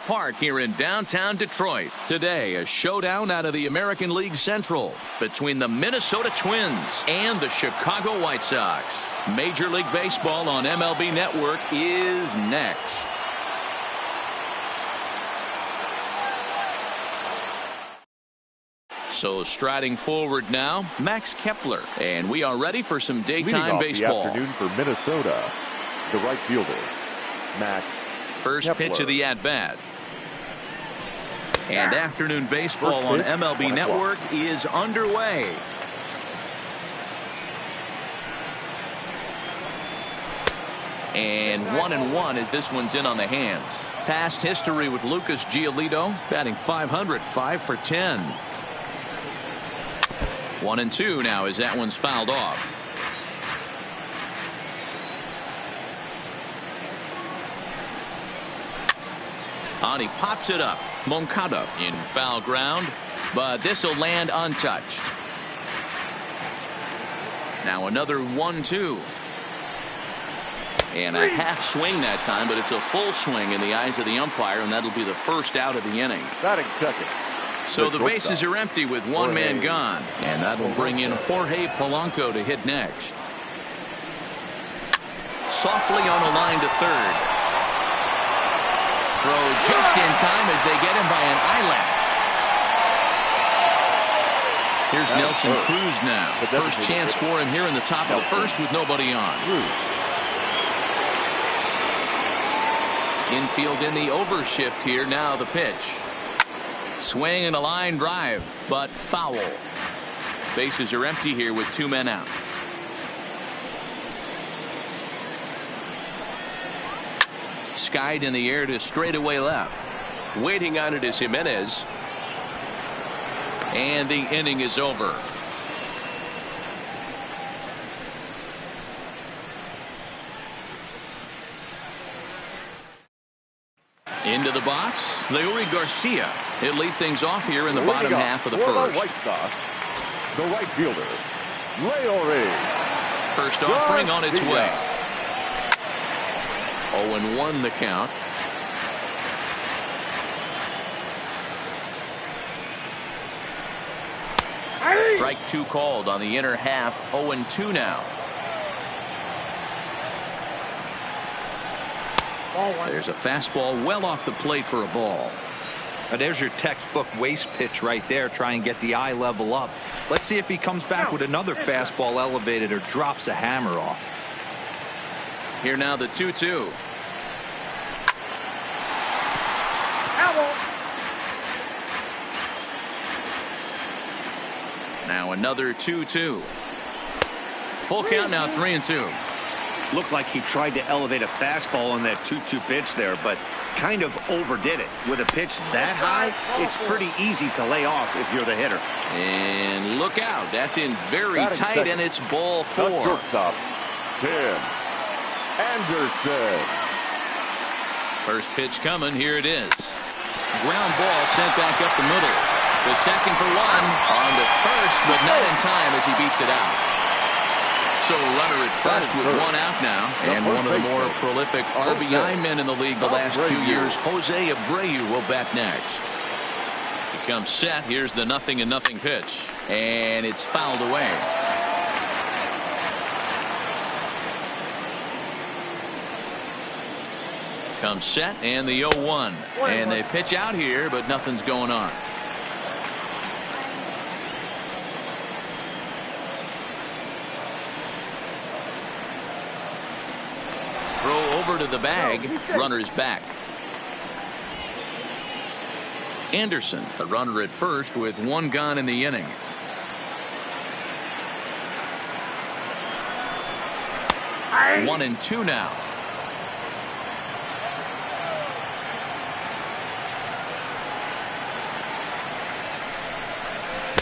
Park here in downtown Detroit. Today, a showdown out of the American League Central between the Minnesota Twins and the Chicago White Sox. Major League Baseball on MLB Network is next. So striding forward now, Max Kepler. And we are ready for some daytime baseball. The afternoon for Minnesota, the right fielder, Max First Kepler. pitch of the at-bat. And afternoon baseball on MLB Network is underway. And 1-1 as this one's in on the hands. Past history with Lucas Giolito, batting .500, 5 for 10. 1-2 now as that one's fouled off. On he pops it up. Moncada in foul ground, but this will land untouched. Now another 1-2. And a half swing that time, but it's a full swing in the eyes of the umpire, and that'll be the first out of the inning. Batting second. So the bases are empty with one man gone, and that'll bring in Jorge Polanco to hit next. Softly on the line to third. Throw just in time as they get him by an eyelap. Here's Nelson Cruz now. First chance for him here in the top of the first with nobody on. Infield in the overshift here. Now the pitch. Swing and a line drive, but foul. Bases are empty here with two men out. Skied in the air to straightaway left. Waiting on it is Jimenez. And the inning is over. Into the box, Leury Garcia. He'll lead things off here in the bottom half of the first. White Sox, the right fielder, Leury. First offering on its way. 0-1 the count. Strike two called on the inner half. 0-2 now. There's a fastball well off the plate for a ball. Now there's your textbook waste pitch right there. Try and get the eye level up. Let's see if he comes back with another fastball elevated or drops a hammer off. Here now the 2-2. Now another 2-2. Full count now, 3-2. Looked like he tried to elevate a fastball on that 2-2 pitch there, but kind of overdid it. With a pitch that high, it's pretty easy to lay off if you're the hitter. And look out. That's in very tight, and it's ball 4. Shortstop, Tim Anderson. First pitch coming. Here it is. Ground ball sent back up the middle. The second for one. On to first, but not in time as he beats it out. So a runner at first with one out now. And one of the more prolific RBI men in the league the last 2 years, Jose Abreu, will bat next. He comes set. Here's the 0-0 pitch. And it's fouled away. Comes set and the 0-1. And they pitch out here, but nothing's going on. Throw over to the bag. Runner's back. Anderson, a runner at first with one gone in the inning. Aye. 1-2 now.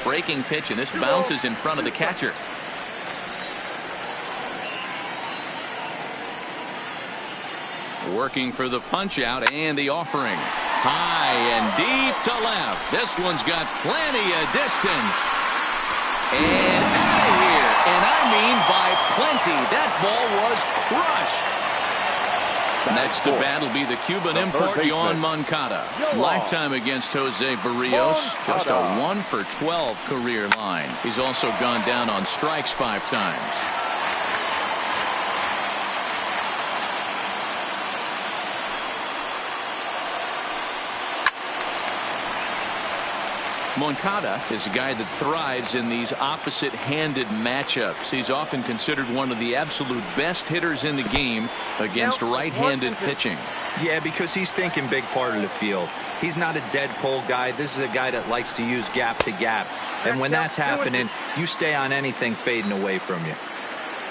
Breaking pitch, and this bounces in front of the catcher. Working for the punch out and the offering. High and deep to left. This one's got plenty of distance. And out of here. And I mean by plenty. That ball was crushed. Next to bat will be the Cuban import, Yohan Moncada. Lifetime against Jose Barrios. Just a 1 for 12 career line. He's also gone down on strikes 5 times. Moncada is a guy that thrives in these opposite-handed matchups. He's often considered one of the absolute best hitters in the game against right-handed pitching. Yeah, because he's thinking big part of the field. He's not a dead cold guy. This is a guy that likes to use gap to gap. And when that's happening, you stay on anything fading away from you.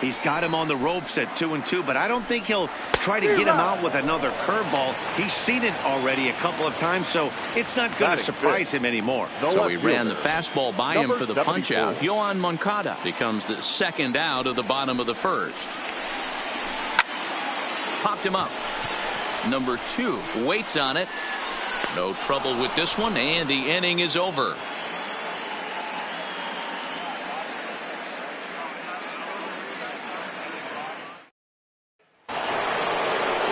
He's got him on the ropes at 2-2, but I don't think he'll try to get him out with another curveball. He's seen it already a couple of times, so it's not going to surprise him anymore. So he ran the fastball by him for the punch-out. Yohan Moncada becomes the second out of the bottom of the first. Popped him up. Number 2 waits on it. No trouble with this one, and the inning is over.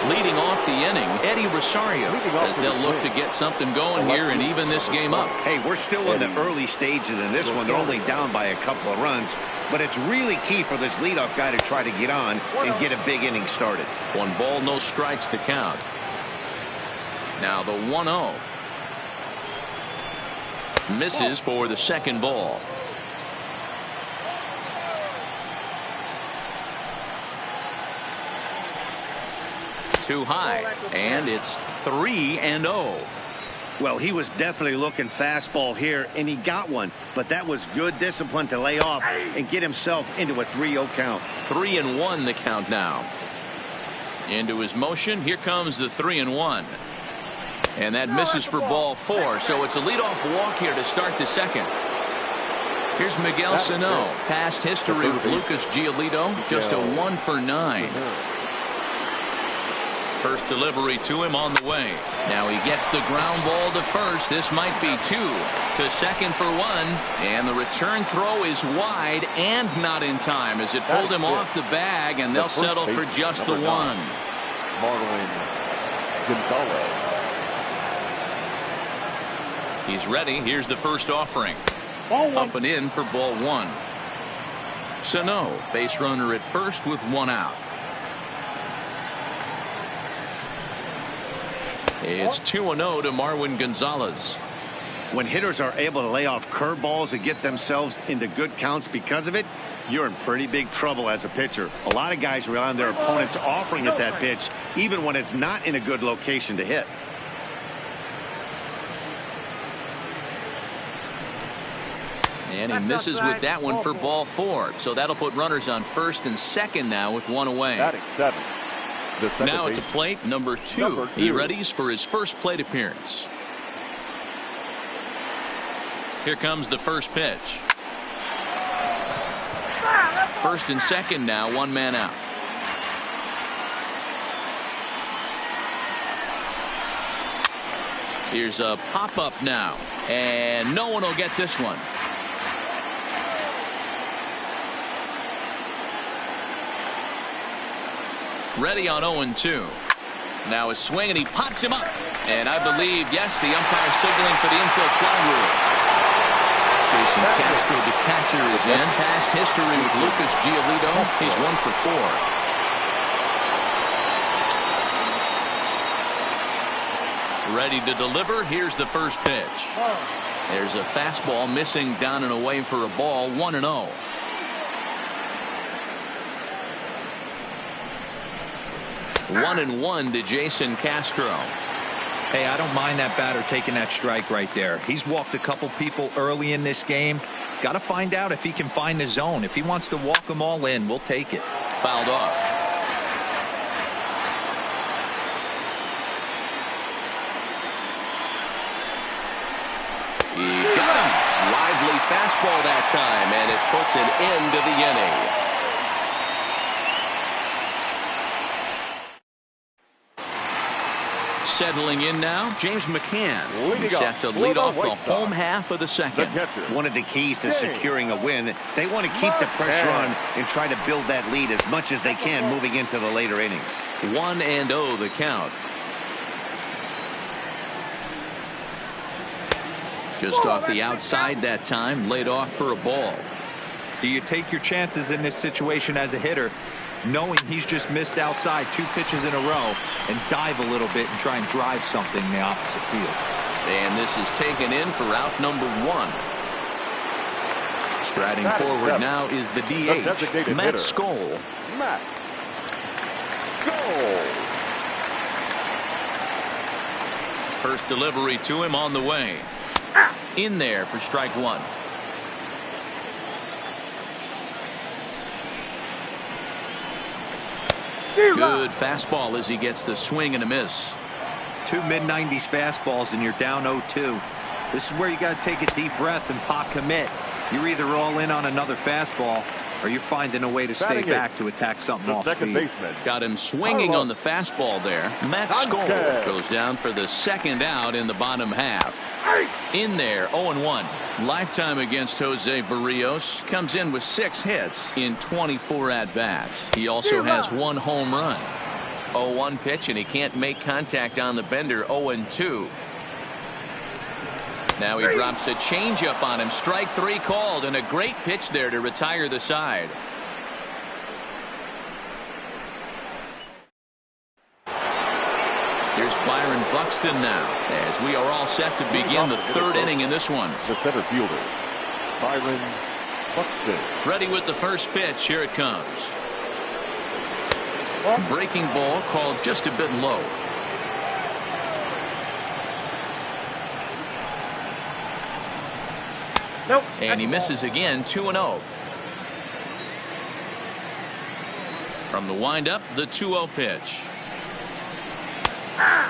Leading off the inning, Eddie Rosario, as they'll look to get something going here and even this game up. Hey, we're still in the early stages in this one. They're only down by a couple of runs, but it's really key for this leadoff guy to try to get on and get a big inning started. 1 ball, no strikes to count. Now the 1-0. Misses for the second ball. Too high, and it's 3-0. Well, he was definitely looking fastball here, and he got one, but that was good discipline to lay off and get himself into a 3-0 count. 3-1 the count now. Into his motion. Here comes the 3-1. And that misses for ball 4. So it's a leadoff walk here to start the second. Here's Miguel Sano. Past history with Lucas Giolito. Just a 1 for 9. First delivery to him on the way. Now he gets the ground ball to first. This might be 2. To second for 1. And the return throw is wide and not in time as it pulled him off the bag, and they'll settle for just the 1. Marlon Gonzalez. He's ready. Here's the first offering. Up and in for ball 1. Sano, base runner at first with 1 out. It's 2-0 to Marwin Gonzalez. When hitters are able to lay off curveballs and get themselves into good counts because of it, you're in pretty big trouble as a pitcher. A lot of guys rely on their opponents offering at that pitch, even when it's not in a good location to hit. And he misses with that one for ball 4. So that'll put runners on first and second now with 1 away. Batting 7. Now at the plate, number 2. He readies for his first plate appearance. Here comes the first pitch. First and second now, 1 man out. Here's a pop-up now, and no one will get this one. Ready on 0-2. Now a swing, and he pops him up. And I believe, yes, the umpire signaling for the infield fly rule. Jason Castro, the catcher, is in. Past history with Lucas Giolito. He's 1 for 4. Ready to deliver. Here's the first pitch. There's a fastball missing down and away for a ball. 1-0. 1-1 to Jason Castro. Hey, I don't mind that batter taking that strike right there. He's walked a couple people early in this game. Got to find out if he can find the zone. If he wants to walk them all in, we'll take it. Fouled off. He got him. Lively fastball that time, and it puts an end to the inning. Settling in now, James McCann. Leading Set off to for lead the off the White home Sox, half of the the second. catcher. One of the keys to James securing a win, they want to keep the pressure on and try to build that lead as much as they can moving into the later innings. 1-0 the count. Just off the outside that time, laid off for a ball. Do you take your chances in this situation as a hitter, knowing he's just missed outside 2 pitches in a row, and dive a little bit and try and drive something in the opposite field? And this is taken in for out number 1. Striding forward now is the DH, Matt Skoll. Matt Skoll. First delivery to him on the way. In there for strike 1. Good fastball as he gets the swing and a miss. 2 mid-90s fastballs and you're down 0-2. This is where you got to take a deep breath and pop commit. You're either all in on another fastball or you're finding a way to stay back to attack something off second speed. baseman. Got him swinging on the fastball there. Matt Skoll goes down for the second out in the bottom half. In there, 0-1. Lifetime against Jose Barrios. Comes in with 6 hits in 24 at-bats. He also has 1 home run. 0-1 pitch, and he can't make contact on the bender. 0-2. Now he drops a changeup on him. Strike 3 called, and a great pitch there to retire the side. Here's Byron Buxton now, as we are all set to begin the 3rd inning in this one. The center fielder, Byron Buxton. Ready with the first pitch. Here it comes. Breaking ball called just a bit low. Nope. And he misses again. 2-0. From the windup, the 2-0 pitch.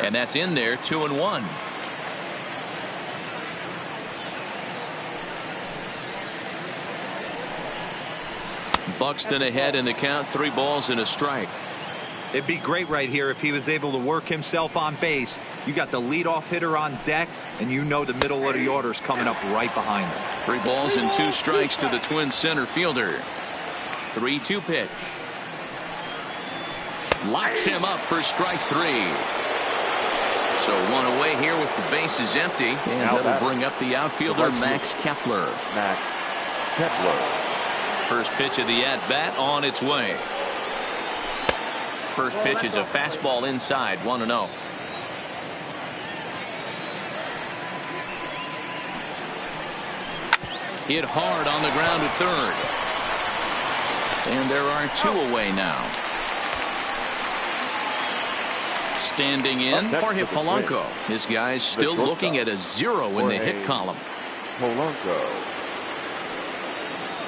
And that's in there. 2-1. Buxton ahead in the count. 3 balls and a strike. It'd be great right here if he was able to work himself on base. You got the leadoff hitter on deck, and you know the middle of the order is coming up right behind him. 3 balls and 2 strikes to the Twins center fielder. 3-2 pitch. Locks him up for strike 3. So 1 away here with the bases empty. And that'll bring up the outfielder, Max Kepler. Max Kepler. First pitch of the at-bat on its way. First pitch is a fastball inside. 1-0. Hit hard on the ground at third. And there are 2 away now. Standing in, Jorge Polanco. His guy's still looking at a 0 in the hit column. Polanco.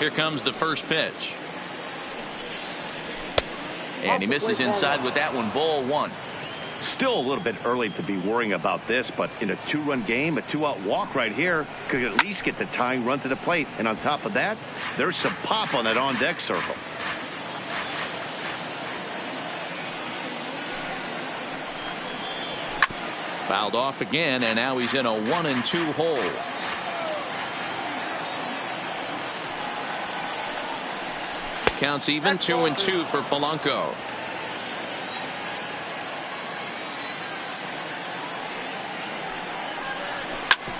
Here comes the first pitch. And he misses inside with that one. Ball 1. Still a little bit early to be worrying about this, but in a 2-run game, a 2-out walk right here could at least get the tying run to the plate. And on top of that, there's some pop on that on-deck circle. Fouled off again, and now he's in a 1-2 hole. Counts even. 2-2 for Polanco.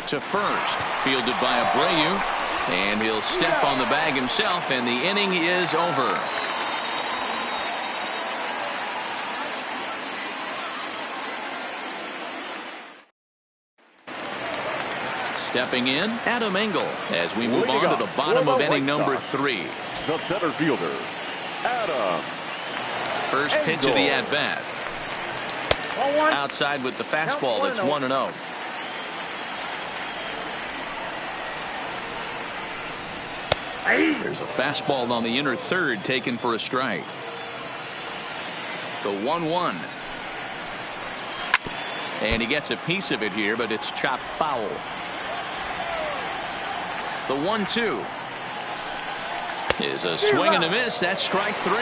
To first, fielded by Abreu, and he'll step on the bag himself, and the inning is over. Stepping in, Adam Engel, as we move on to the bottom of inning number 3. The center fielder, Adam. First pitch of the at-bat. Outside with the fastball. That's 1-0. There's a fastball on the inner third taken for a strike. The 1-1. And he gets a piece of it here, but it's chopped foul. The 1-2 is a swing and a miss. That's strike 3.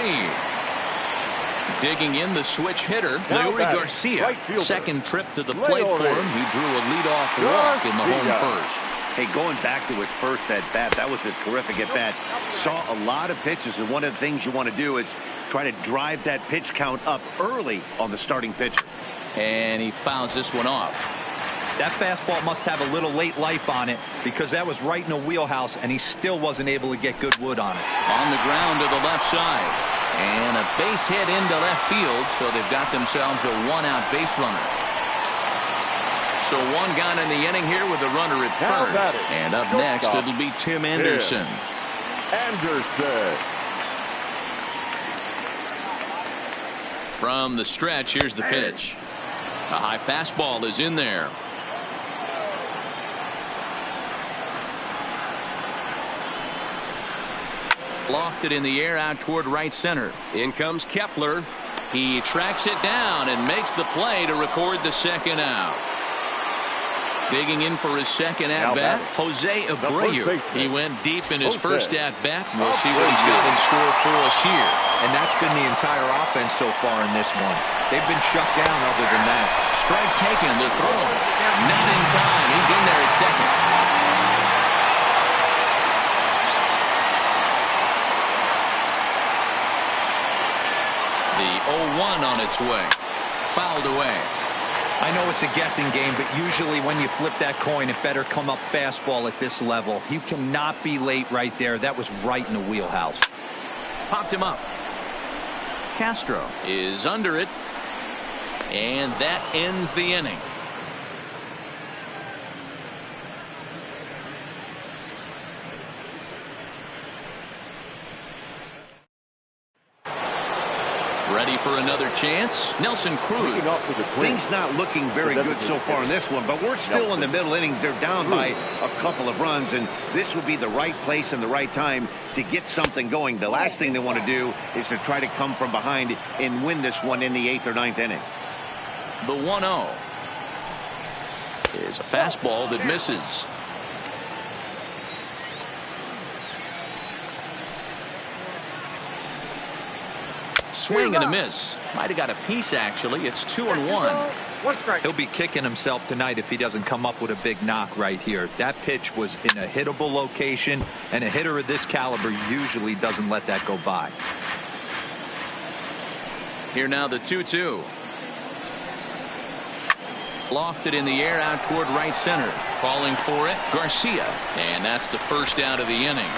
Digging in the switch hitter, Now Leury batting, Garcia. right fielder. Second trip to the plate for him. He drew a leadoff walk in the home first. Hey, going back to his first at bat, that was a terrific at bat. Saw a lot of pitches, and one of the things you want to do is try to drive that pitch count up early on the starting pitcher. And he fouls this one off. That fastball must have a little late life on it, because that was right in the wheelhouse, and he still wasn't able to get good wood on it. On the ground to the left side. And a base hit into left field, so they've got themselves a one-out base runner. So one gone in the inning here with a runner at first. And up next, it'll be Tim Anderson. From the stretch, here's the pitch. A high fastball is in there. Lofted in the air out toward right center. In comes Kepler. He tracks it down and makes the play to record the second out. Digging in for his second at-bat, Jose Abreu. He went deep in his first at-bat. We'll see what he's got in store for us here. And that's been the entire offense so far in this one. They've been shut down other than that. Strike taken, the throw. Not in time. He's in there at second. The 0-1 on its way. Fouled away. I know it's a guessing game, but usually when you flip that coin, it better come up fastball at this level. You cannot be late right there. That was right in the wheelhouse. Popped him up. Castro is under it. And that ends the inning. Ready for another chance. Nelson Cruz. Things not looking very good so far in this one, but we're still in the middle innings. They're down by a couple of runs, and this would be the right place and the right time to get something going. The last thing they want to do is to try to come from behind and win this one in the 8th or 9th inning. The 1-0 is a fastball that misses. Swing and a miss. Might have got a piece, actually. It's 2-1. He'll be kicking himself tonight if he doesn't come up with a big knock right here. That pitch was in a hittable location, and a hitter of this caliber usually doesn't let that go by. Here now the 2-2. Lofted in the air out toward right center. Calling for it, Garcia. And that's the first out of the inning.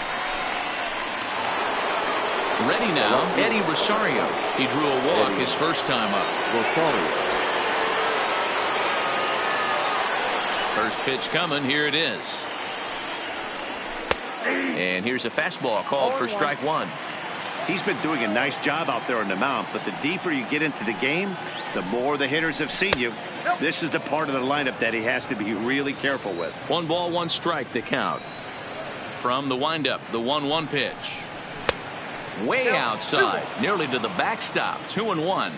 Ready now, Eddie Rosario. He drew a walk his first time up. First pitch coming. Here it is. And here's a fastball called for strike one. He's been doing a nice job out there on the mound, but the deeper you get into the game, the more the hitters have seen you. This is the part of the lineup that he has to be really careful with. 1 ball, 1 strike, the count. From the windup, the 1-1 pitch. Way outside, nearly to the backstop. 2-1.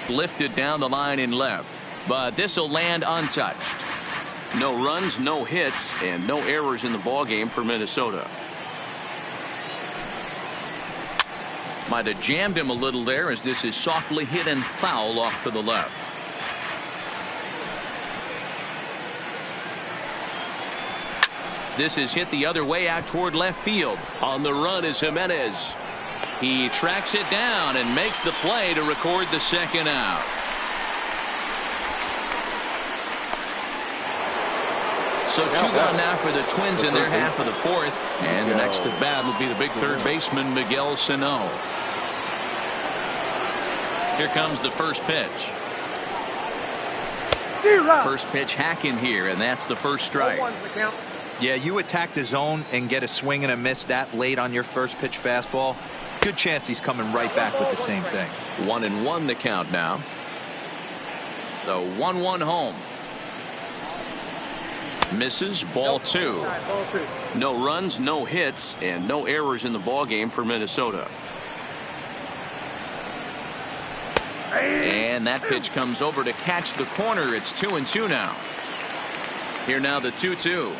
Lifted down the line in left, but this will land untouched. No runs, no hits, and no errors in the ballgame for Minnesota. Might have jammed him a little there, as this is softly hit and foul off to the left. This is hit the other way out toward left field. On the run is Jimenez. He tracks it down and makes the play to record the second out. So 2 gone now for the Twins in their half of the 4th. And the next to bat will be the big third baseman, Miguel Sano. Here comes the first pitch. First pitch hacking here, and that's the first strike. Yeah, you attack the zone and get a swing and a miss that late on your first pitch fastball. Good chance he's coming right back with the same thing. 1-1 the count now. The 1-1 home. Misses, ball 2. No runs, no hits, and no errors in the ballgame for Minnesota. And that pitch comes over to catch the corner. It's 2-2 now. Here now the 2-2.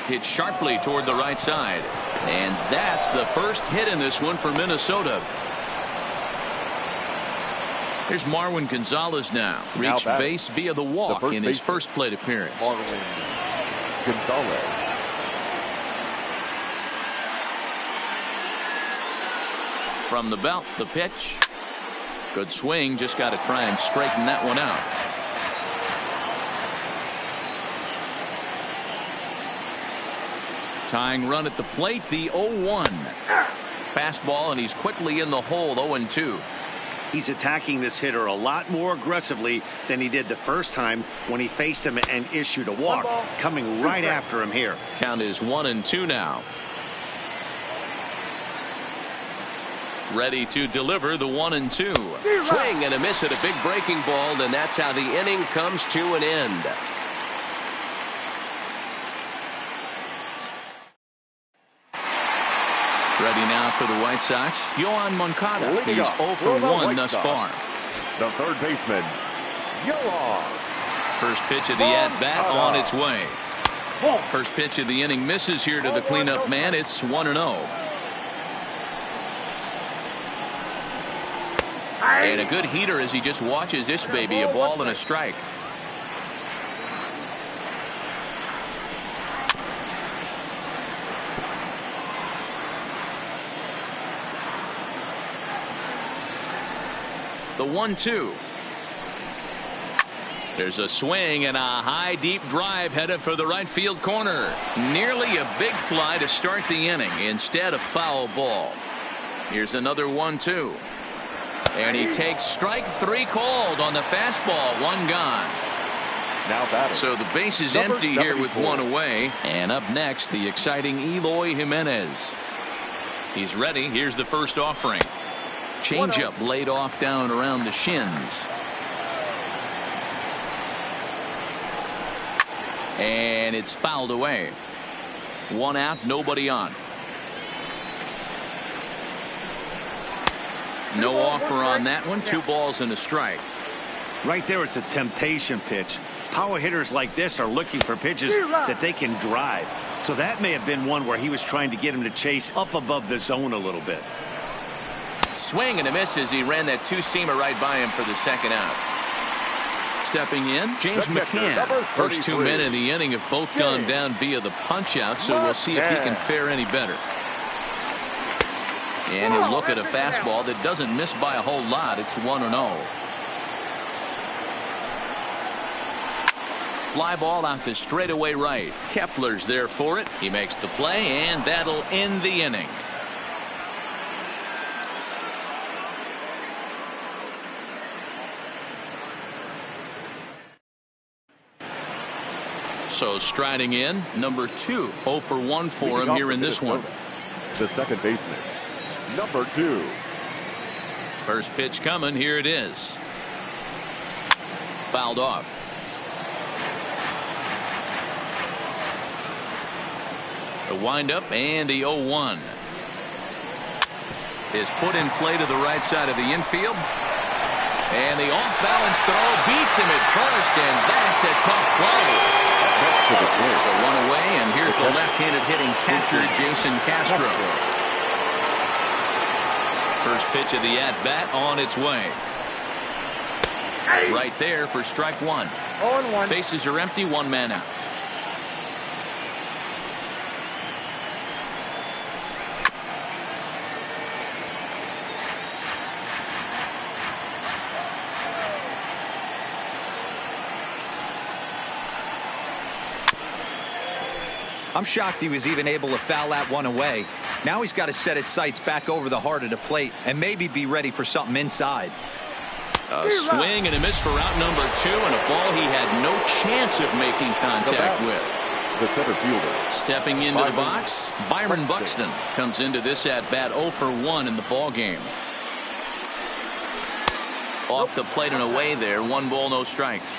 Hit sharply toward the right side. And that's the first hit in this one for Minnesota. Here's Marwin Gonzalez now. Reached base via the walk in his first plate appearance. Marwin Gonzalez. From the belt, the pitch. Good swing. Just got to try and straighten that one out. Tying run at the plate, the 0-1. Fastball, and he's quickly in the hole, 0-2. He's attacking this hitter a lot more aggressively than he did the first time when he faced him and issued a walk. Coming right after him here. Count is 1-2 now. Ready to deliver the 1-2. Swing and a miss at a big breaking ball, and that's how the inning comes to an end. Ready now for the White Sox, Yoan Moncada. He's 0 for 1 thus far. The third baseman, Yoan. First pitch of the at-bat on its way. First pitch of the inning misses here to the cleanup man. It's 1-0. And a good heater as he just watches this baby, a ball and a strike. The 1-2. There's a swing and a high deep drive headed for the right field corner. Nearly a big fly to start the inning. Instead, a foul ball. Here's another 1-2. And he takes strike 3 called on the fastball. 1 gone. Now batting. So the base is empty here with 1 away. And up next, the exciting Eloy Jimenez. He's ready. Here's the first offering. Changeup laid off down around the shins. And it's fouled away. 1 out, nobody on. No offer on that one. 2 balls and a strike. Right there, it's a temptation pitch. Power hitters like this are looking for pitches that they can drive. So that may have been one where he was trying to get him to chase up above the zone a little bit. Swing and a miss as he ran that 2-seamer right by him for the second out. Stepping in, James McCann. First 2 men in the inning have both gone down via the punch-out, so we'll see if he can fare any better. And he'll look at a fastball that doesn't miss by a whole lot. It's 1-0. Fly ball out to straightaway right. Kepler's there for it. He makes the play, and that'll end the inning. So striding in, number 2. 0 for 1 for him here in this one. The second baseman, number 2. First pitch coming. Here it is. Fouled off. A windup and the 0-1 is put in play to the right side of the infield. And the off-balance throw beats him at first, and that's a tough play. So 1 away, and here's the left-handed hitting catcher, Jason Castro. First pitch of the at-bat on its way. Right there for strike 1. 0-1. Bases are empty, 1 man out. I'm shocked he was even able to foul that one away. Now he's got to set his sights back over the heart of the plate and maybe be ready for something inside. A swing and a miss for out number 2, and a ball he had no chance of making contact with. The center fielder. Stepping into the box, Byron Buxton comes into this at bat 0 for 1 in the ball game. Off the plate and away there. 1 ball, no strikes.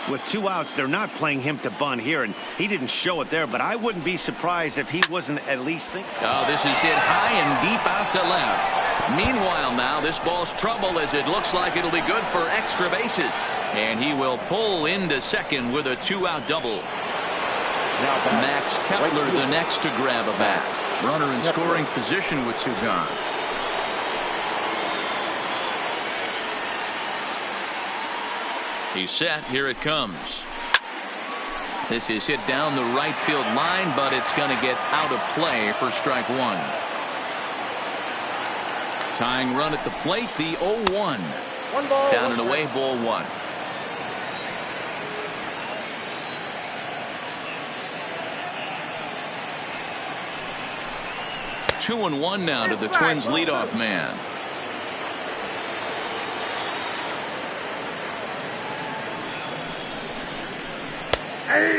With 2 outs, they're not playing him to bunt here, and he didn't show it there, but I wouldn't be surprised if he wasn't at least thinking. Oh, this is hit high and deep out to left. Meanwhile, now this ball's trouble as it looks like it'll be good for extra bases. And he will pull into second with a 2-out double. Max Kepler the next to grab a bat. Runner in scoring position with 2 gone. He's set. Here it comes. This is hit down the right field line, but it's going to get out of play for strike 1. Tying run at the plate, the 0-1. Down and away, ball 1. Two and 1 now to the Twins leadoff man.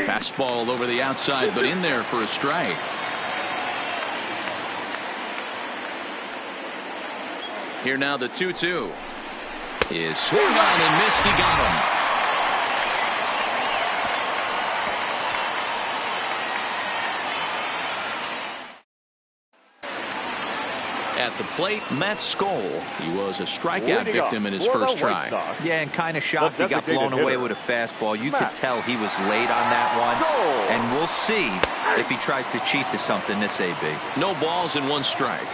Fastball over the outside, but in there for a strike. Here now the 2-2 is swung on and missed. He got him. At the plate, Matt Skoll. He was a strikeout victim in his first try. Yeah, and kind of shocked he got blown away with a fastball. You could tell he was late on that one. And we'll see if he tries to cheat to something this AB. No balls and 1 strike.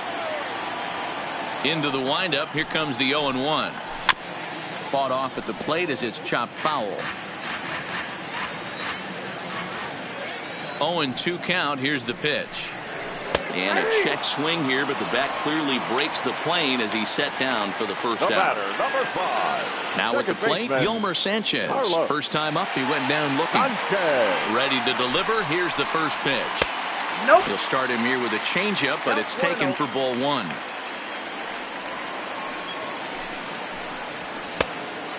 Into the windup. Here comes the 0-1. Fought off at the plate as it's chopped foul. 0-2 count. Here's the pitch. And a check swing here, but the bat clearly breaks the plane as he's set down for the first out. Number 5. Now at the plate, Yolmer Sanchez. First time up, he went down looking. Ready to deliver. Here's the first pitch. He'll start him here with a changeup, but it's taken for ball 1.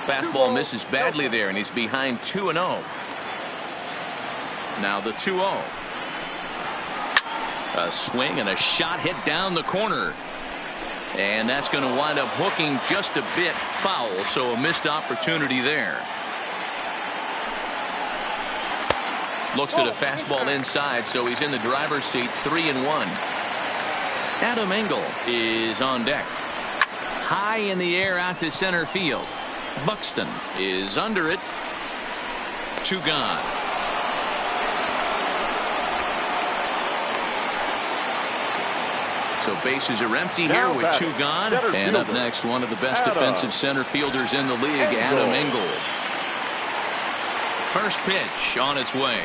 Fastball misses badly there, and he's behind 2-0. Now the 2-0. A swing and a shot hit down the corner. And that's going to wind up hooking just a bit foul, so a missed opportunity there. Looks at a fastball inside, so he's in the driver's seat. 3-1. Adam Engel is on deck. High in the air out to center field. Buxton is under it. 2 gone. So bases are empty here with 2 gone. And up next, one of the best defensive center fielders in the league, Adam Engel. First pitch on its way.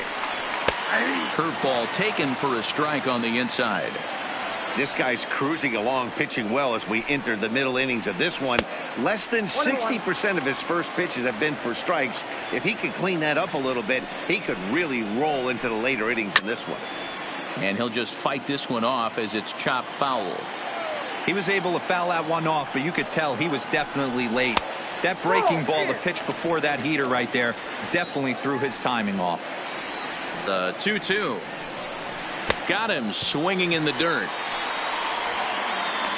Curveball taken for a strike on the inside. This guy's cruising along, pitching well as we enter the middle innings of this one. Less than 60% of his first pitches have been for strikes. If he could clean that up a little bit, he could really roll into the later innings in this one. And he'll just fight this one off as it's chopped foul. He was able to foul that one off, but you could tell he was definitely late. That breaking ball, the pitch before that heater right there, definitely threw his timing off. The 2-2. Got him swinging in the dirt.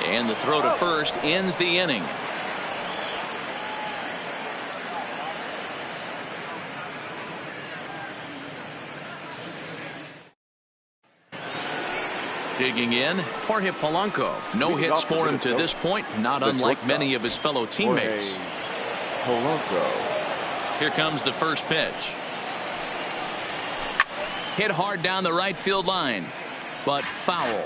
And the throw to first ends the inning. Digging in, Jorge Polanco. No hits for him to this point, not unlike many of his fellow teammates. Here comes the first pitch. Hit hard down the right field line, but foul.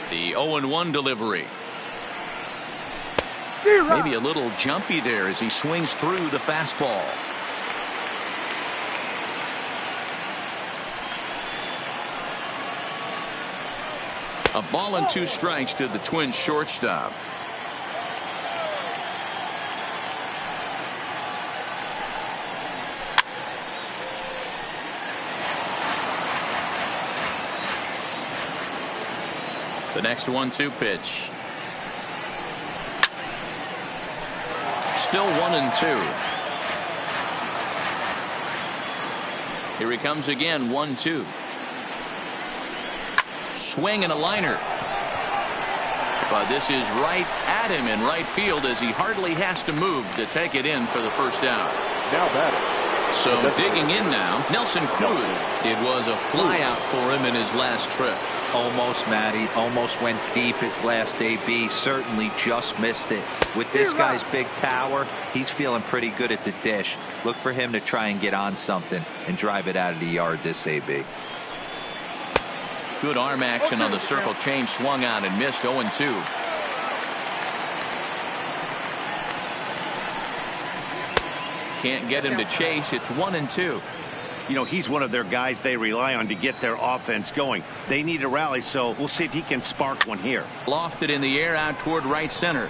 The 0-1 delivery. Maybe a little jumpy there as he swings through the fastball. A ball and 2 strikes to the Twins shortstop. The next 1-2 pitch. Still 1-2. Here he comes again. 1-2. Swing and a liner. But this is right at him in right field as he hardly has to move to take it in for the first out. Now batting, So digging in now, Nelson Cruz. It was a fly out for him in his last trip. Almost, Matty. Almost went deep his last AB. Certainly just missed it. With this guy's big power, he's feeling pretty good at the dish. Look for him to try and get on something and drive it out of the yard this AB. Good arm action on the circle change. Swung out and missed. 0-2. Can't get him to chase. It's 1-2. You know, he's one of their guys they rely on to get their offense going. They need a rally, so we'll see if he can spark one here. Lofted in the air out toward right center.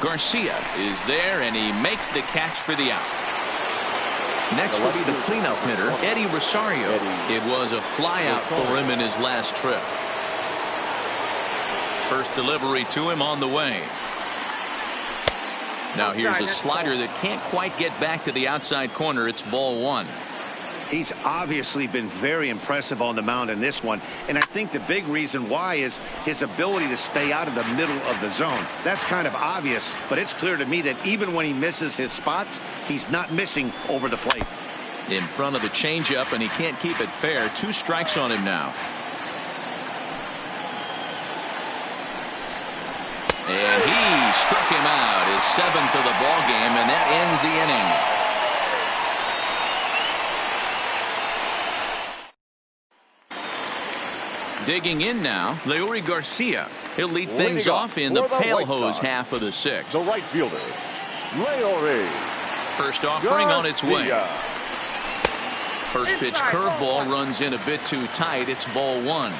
Garcia is there, and he makes the catch for the out. Next will be the cleanup hitter, Eddie Rosario. It was a fly out for him in his last trip. First delivery to him on the way. Now here's a slider that can't quite get back to the outside corner. It's ball 1. He's obviously been very impressive on the mound in this one, and I think the big reason why is his ability to stay out of the middle of the zone. That's kind of obvious, but it's clear to me that even when he misses his spots, he's not missing over the plate. In front of the changeup, and he can't keep it fair. 2 strikes on him now. And he struck him out, his 7th of the ball game, and that ends the inning. Digging in now, Leury Garcia. He'll lead things off in the pale hose half of the 6th. The right fielder, Leury. First offering on its way. First pitch curveball runs in a bit too tight. It's ball 1.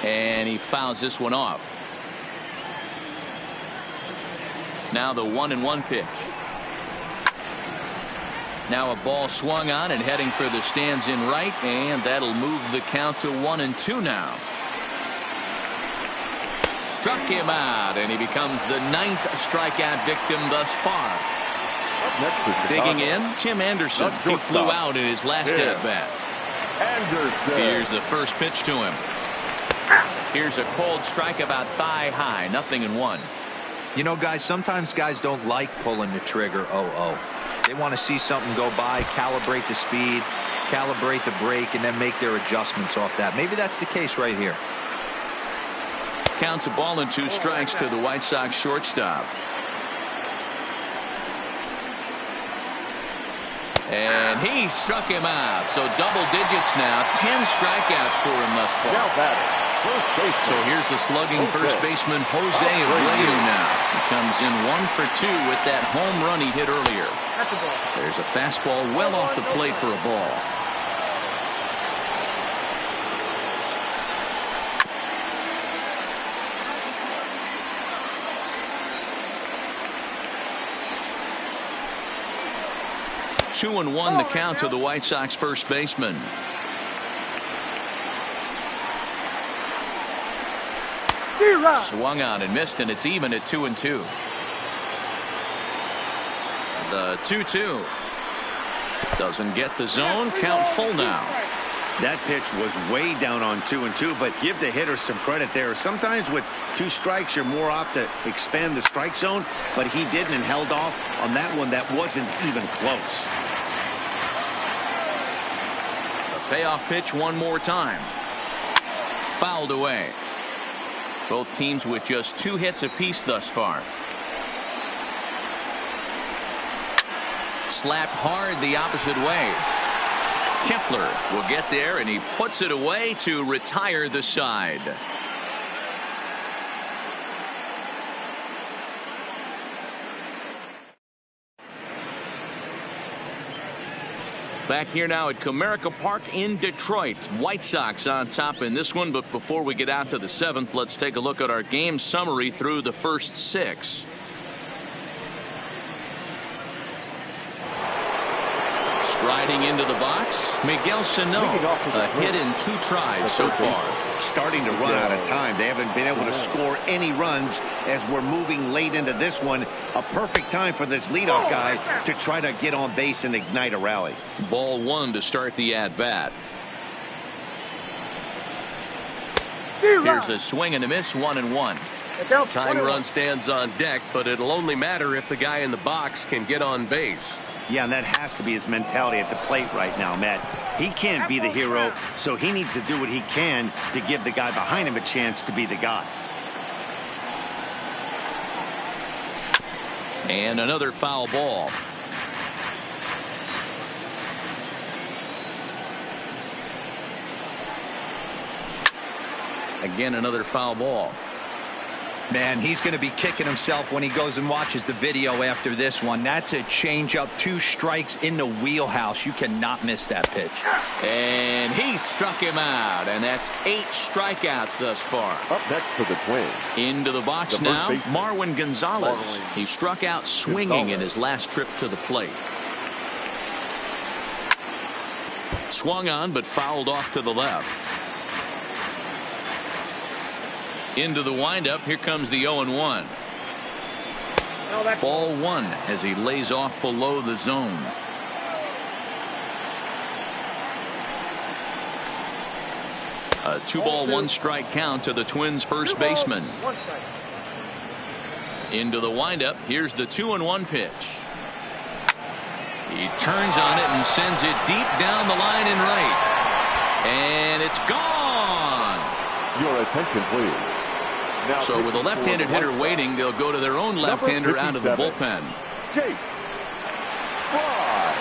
And he fouls this one off. Now the 1-1 pitch. Now a ball swung on and heading for the stands in right, and that'll move the count to 1-2 now. Struck him out, and he becomes the 9th strikeout victim thus far. Digging in, Tim Anderson. He flew out in his last at-bat. Here's the first pitch to him. Here's a cold strike about thigh high. 0-1. You know, guys, sometimes guys don't like pulling the trigger 0-0. They want to see something go by, calibrate the speed, calibrate the brake, and then make their adjustments off that. Maybe that's the case right here. Counts a ball and 2 strikes to the White Sox shortstop. And he struck him out. So double digits now. 10 strikeouts for him thus far. So here's the slugging first baseman Jose Abreu now. He comes in 1 for 2 with that home run he hit earlier. There's a fastball well off the plate for a ball. Two and 1 the count to the White Sox first baseman. Swung out and missed, and it's even at 2-2. The 2-2 doesn't get the zone. Count full now. That pitch was way down on 2-2, but give the hitter some credit there. Sometimes with 2 strikes, you're more apt to expand the strike zone, but he didn't and held off on that one that wasn't even close. The payoff pitch one more time. Fouled away. Both teams with just 2 hits apiece thus far. Slapped hard the opposite way. Kepler will get there, and he puts it away to retire the side. Back here now at Comerica Park in Detroit. White Sox on top in this one, but before we get out to the 7th, let's take a look at our game summary through the first 6. Striding into the box, Miguel Sano, a hit in 2 tries so far. Starting to run out of time. They haven't been able to score any runs as we're moving late into this one. A perfect time for this leadoff guy to try to get on base and ignite a rally. Ball 1 to start the at-bat. Here's a swing and a miss, 1-1. Tying run stands on deck, but it'll only matter if the guy in the box can get on base. Yeah, and that has to be his mentality at the plate right now, Matt. He can't be the hero, so he needs to do what he can to give the guy behind him a chance to be the guy. And another foul ball. Again, another foul ball. Man, he's going to be kicking himself when he goes and watches the video after this one. That's a changeup, 2 strikes in the wheelhouse. You cannot miss that pitch. And he struck him out, and that's 8 strikeouts thus far. Up next for the Twins. Into the box now, Marwin Gonzalez. He struck out swinging in his last trip to the plate. Swung on, but fouled off to the left. Into the windup. Here comes the 0-1. Ball 1 as he lays off below the zone. A 2-ball 1-strike count to the Twins' first baseman. Into the windup. Here's the 2-1 pitch. He turns on it and sends it deep down the line in right. And it's gone. Your attention, please. Now, so with a left-handed hitter waiting, they'll go to their own left-hander out of the bullpen. Chase. Fly.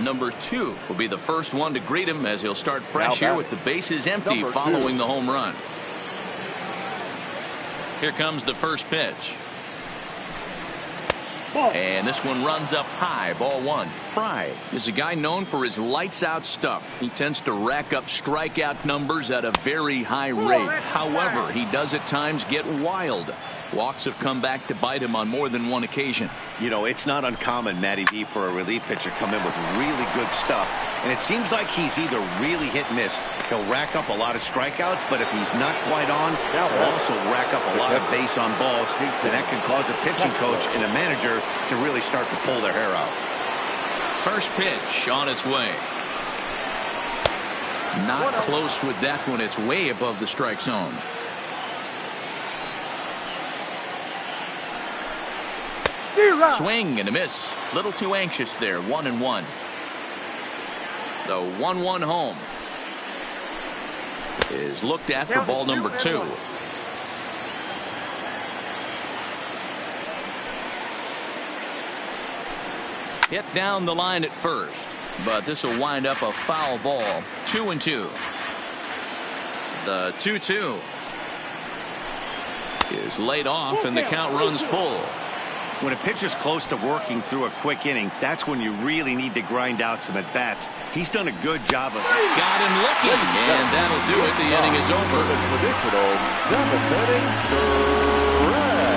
Number 2 will be the first one to greet him as he'll start fresh here with the bases empty following the home run. Here comes the first pitch. And this one runs up high. Ball 1. Fry is a guy known for his lights-out stuff. He tends to rack up strikeout numbers at a very high rate. However, he does at times get wild. Walks have come back to bite him on more than one occasion. You know, it's not uncommon, Matty V, for a relief pitcher to come in with really good stuff. And it seems like he's either really hit and miss. He'll rack up a lot of strikeouts, but if he's not quite on, he'll also rack up a lot of base on balls. And that can cause a pitching coach and a manager to really start to pull their hair out. First pitch on its way. Not close with that one. It's way above the strike zone. Swing and a miss. Little too anxious there. 1-1. The 1-1 home is looked at for ball number 2. Hit down the line at first, but this will wind up a foul ball. 2-2. The 2-2 is laid off, and the count runs full. When a pitcher's close to working through a quick inning, that's when you really need to grind out some at-bats. He's done a good job of it. Got him looking, and that'll do it. The inning is over. Traditional 7th inning stretch.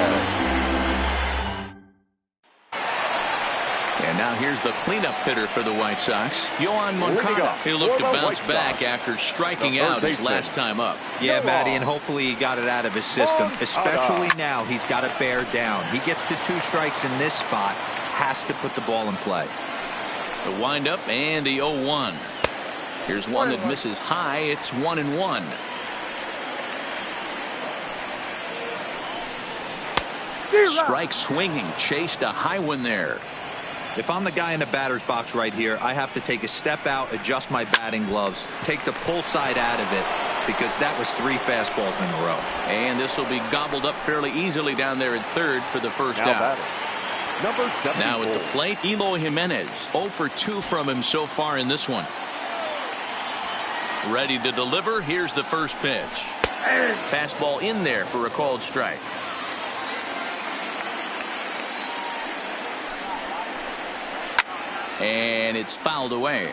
And now here's the cleanup hitter for the White Sox, Yohan Moncada. He'll look to bounce back after striking out his last time up. Yeah, Matty, and hopefully he got it out of his system. Especially now, he's got to bear down. He gets the 2 strikes in this spot, has to put the ball in play. The windup and the 0-1. Here's one that misses high. It's 1-1. Strike swinging, chased a high one there. If I'm the guy in the batter's box right here, I have to take a step out, adjust my batting gloves, take the pull side out of it, because that was 3 fastballs in a row. And this will be gobbled up fairly easily down there at third for the first out. Number 74. Now at the plate, Eloy Jimenez. 0 for 2 from him so far in this one. Ready to deliver. Here's the first pitch. Fastball in there for a called strike. And it's fouled away.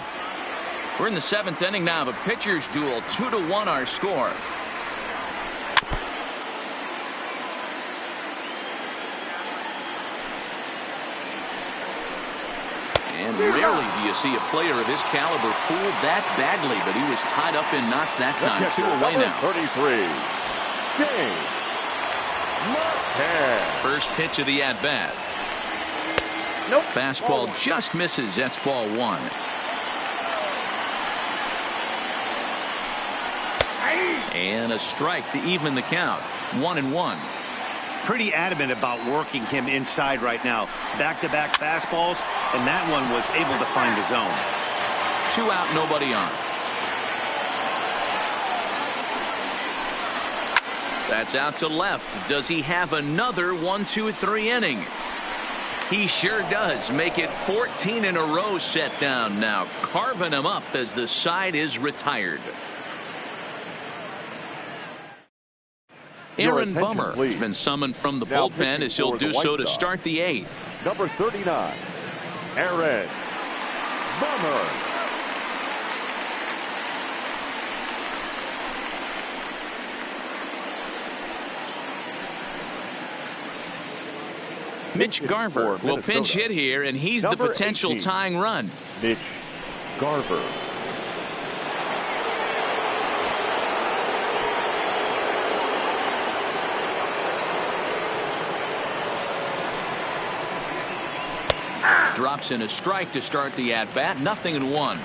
We're in the 7th inning now of a pitcher's duel. 2-1 our score. And rarely do you see a player of his caliber fooled that badly, but he was tied up in knots that time. 2 away now. 33. James Marquez. First pitch of the at-bat. Nope. Fastball just misses. That's ball 1. And a strike to even the count. 1-1. Pretty adamant about working him inside right now. Back-to-back fastballs, and that one was able to find the zone. 2 out, nobody on. That's out to left. Does he have another 1-2-3 inning? He sure does. Make it 14 in a row set down now, carving him up as the side is retired. Aaron Bummer has been summoned from the bullpen as he'll do so to start the 8th. Number 39, Aaron Bummer. Mitch Garver will pinch hit here, and he's the potential 18, tying run. Mitch Garver. Drops in a strike to start the at-bat. 0-1.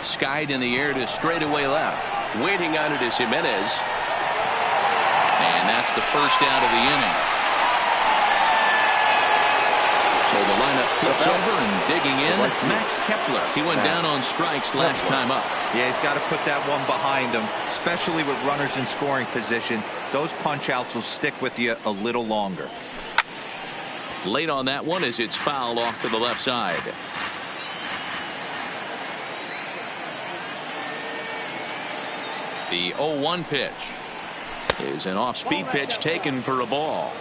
Skied in the air to straightaway left. Waiting on it is Jimenez. And that's the first out of the inning. So the lineup flips over and digging in, Max Kepler. He went down on strikes last time up. Yeah, he's got to put that one behind him, especially with runners in scoring position. Those punch outs will stick with you a little longer. Late on that one as it's fouled off to the left side. The 0-1 pitch is an off-speed pitch taken for a ball.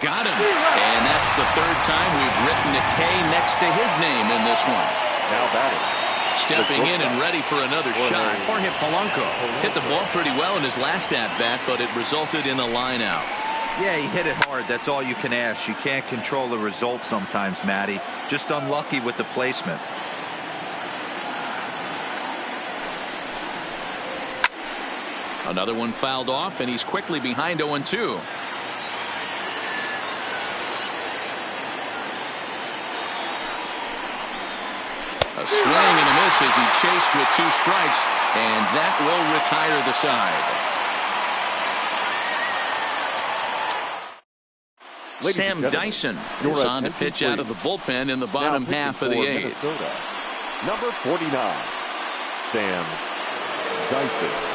Got him. And that's the third time we've written a K next to his name in this one. Now batting. Stepping in and ready for another shot. Jorge Polanco hit the ball pretty well in his last at-bat, but it resulted in a line out. Yeah, he hit it hard. That's all you can ask. You can't control the result sometimes, Matty. Just unlucky with the placement. Another one fouled off, and he's quickly behind 0-2. A swing and a miss as he chased with 2 strikes, and that will retire the side. Sam Dyson is on to pitch out of the bullpen in the bottom half of the 8th. Number 49, Sam Dyson.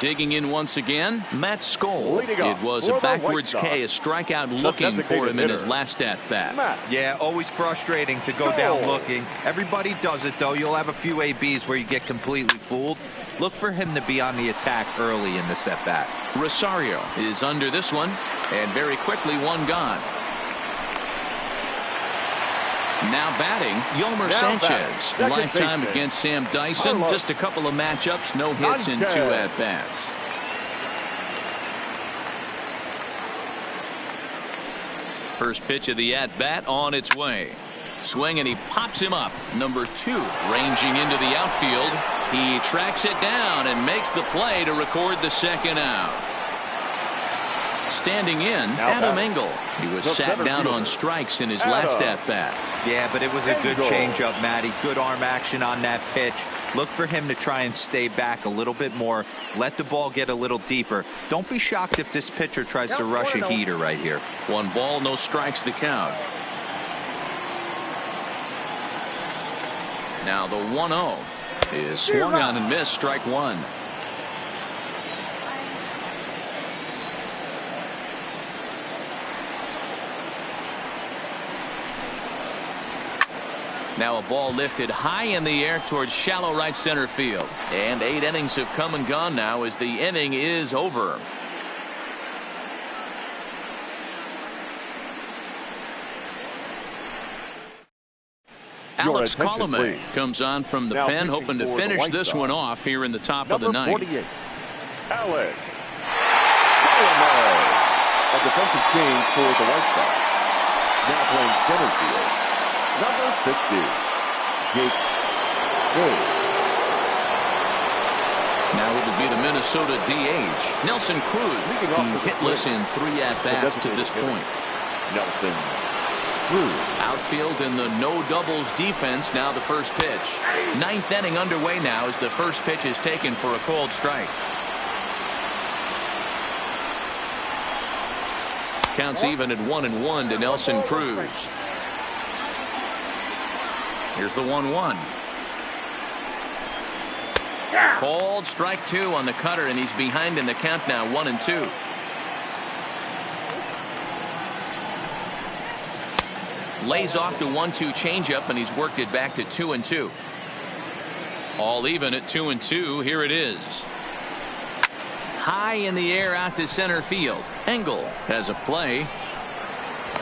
Digging in once again, Matt Skoll. It was a backwards K, a strikeout looking for him in his last at-bat. Yeah, always frustrating to go down looking. Everybody does it, though. You'll have a few ABs where you get completely fooled. Look for him to be on the attack early in this at-bat. Rosario is under this one, and very quickly one gone. Now batting, Yolmer Sanchez. Lifetime against Sam Dyson. Just a couple of matchups, no hits in 2 at-bats. First pitch of the at-bat on its way. Swing, and he pops him up. Number 2, ranging into the outfield. He tracks it down and makes the play to record the second out. Standing in, Adam Engel. He was sat down on strikes in his last at-bat. Yeah, but it was a good changeup, Matty. Good arm action on that pitch. Look for him to try and stay back a little bit more. Let the ball get a little deeper. Don't be shocked if this pitcher tries to rush a heater right here. 1 ball, no strikes the count. Now the 1-0 is swung on and missed, strike 1. Now a ball lifted high in the air towards shallow right center field. And 8 innings have come and gone now as the inning is over. Alex Colomé comes on from the pen, hoping to finish this one off here in the top of the ninth. 48, Alex Colomé, a defensive change for the White Sox. Now playing center field, number 60, Jake Gage. Now it'll be the Minnesota DH, Nelson Cruz. He's hitless in 3 at-bats to this point. Nelson Cruz. Outfield in the no doubles defense. Now the first pitch. 9th inning underway now as the first pitch is taken for a called strike. Counts even at 1-1 to Nelson Cruz. Here's the 1-1. Called strike 2 on the cutter, and he's behind in the count now, 1-2. Lays off the 1-2 changeup, and he's worked it back to 2-2. All even at 2-2. Here it is. High in the air out to center field. Engel has a play.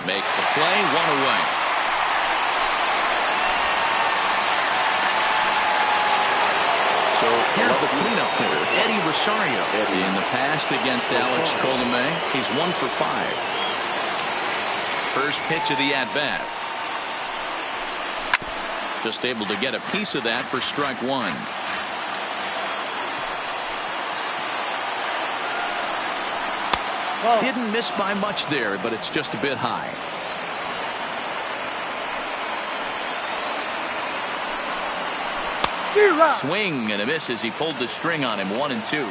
Makes the play, 1 away. So here's the cleanup hitter, Eddie Rosario. In the past against Alex Colomé, he's 1 for 5. First pitch of the at-bat. Just able to get a piece of that for strike 1. Didn't miss by much there, but it's just a bit high. Swing and a miss as he pulled the string on him, 1-2.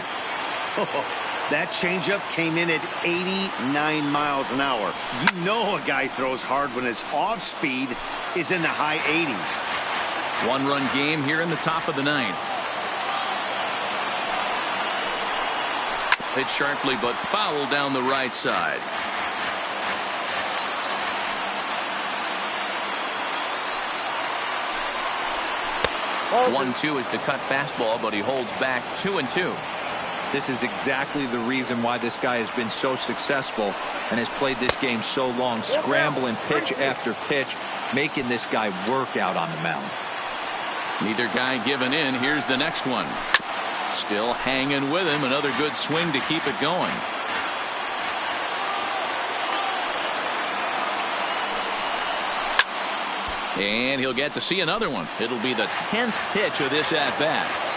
That changeup came in at 89 miles an hour. You know a guy throws hard when his off speed is in the high 80s. 1-run game here in the top of the 9th. Hit sharply but foul down the right side. Ball 1-2 is the cut fastball, but he holds back 2-2. This is exactly the reason why this guy has been so successful and has played this game so long, scrambling pitch after pitch, making this guy work out on the mound. Neither guy giving in. Here's the next one. Still hanging with him. Another good swing to keep it going. And he'll get to see another one. It'll be the 10th pitch of this at-bat.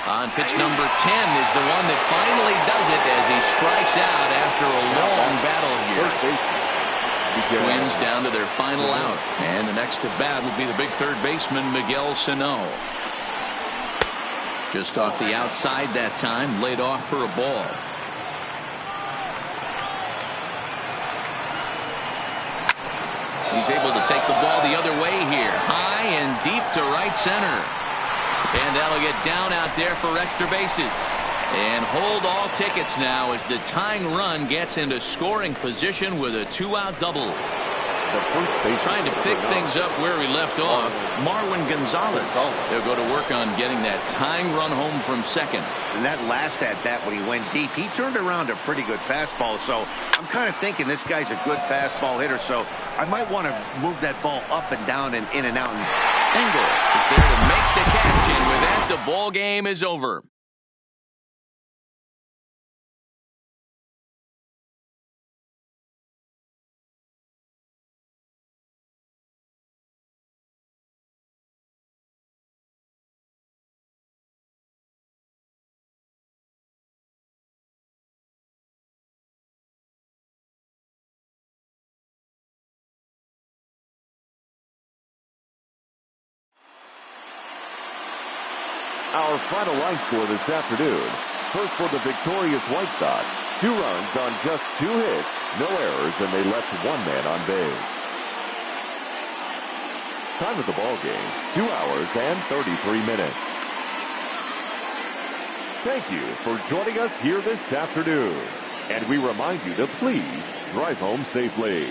On pitch number 10 is the one that finally does it as he strikes out after a long battle here. Twins down to their final out. And the next to bat will be the big third baseman, Miguel Sano. Just off the outside that time, laid off for a ball. He's able to take the ball the other way here. High and deep to right center. And that'll get down out there for extra bases. And hold all tickets now as the tying run gets into scoring position with a 2-out double. Trying to pick things up where he left off, Marwin Gonzalez. They'll go to work on getting that tying run home from second. And that last at-bat when he went deep, he turned around a pretty good fastball. So I'm kind of thinking this guy's a good fastball hitter. So I might want to move that ball up and down and in and out. Engel is there to make the catch, and with that, the ball game is over. Our final line score this afternoon. First for the victorious White Sox. 2 runs on just 2 hits, no errors, and they left 1 man on base. Time of the ball game, 2 hours and 33 minutes. Thank you for joining us here this afternoon. And we remind you to please drive home safely.